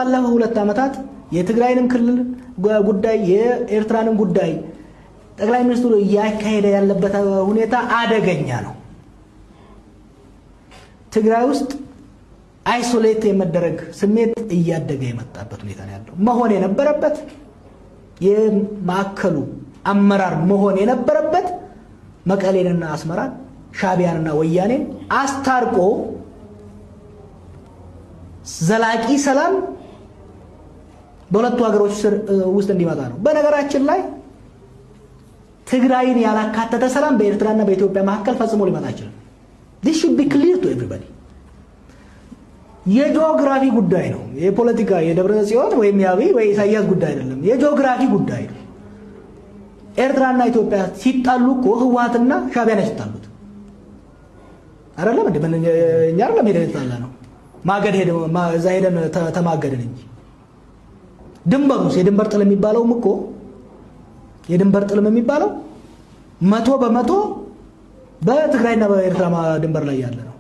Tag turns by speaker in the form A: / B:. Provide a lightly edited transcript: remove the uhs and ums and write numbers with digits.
A: ባለፈው 2 ዓመታት የትግራይንም ክልል ጉዳይ የኤርትራንም ጉዳይ ጠቅላይ ሚኒስትሩ ያካሄደ ያለበት ሁኔታ አደገኛ ነው። ትግራይ ውስጥ አይሶሌት የመደረግ ስሜት እያደገ የመጣበት ሁኔታ ነው ያለው። መሆን የነበረበት የማዕከሉ አመራር መሆን የነበረበት መቀሌንና አስመራን ሻዕቢያንና ወያኔን አስታርቆ ዘላቂ ሰላም በሁለቱ ሀገሮች ውስጥ እንዲመጣ ነው። በነገራችን ላይ ትግራይን ያላካተተ ሰላም በኤርትራና በኢትዮጵያ መካከል ፈጽሞ ሊመጣ ይችላል። this should be clear to everybody። የጂኦግራፊ ጉዳይ ነው። የፖለቲካ የደብረ ጽዮን ወይም የአብይ ወይ ኢሳያስ ጉዳይ አይደለም። የጂኦግራፊ ጉዳይ ነው። ኤርትራና ኢትዮጵያ ሲጣሉ እኮ ህወሓትና ሻዕቢያ ነው ሲጣሉት አይደለም እንዴ? እኛ አይደለም ሄደን ተጣላ ነው ማገድ ሄደ እዛ ሄደን ተማገደን እንጂ ድንበሩስ የድንበር ጥል የሚባለውም እኮ የድንበር ጥልም የሚባለው 100% በትግራይና በኤርትራ ድንበር ላይ ያለ ነው።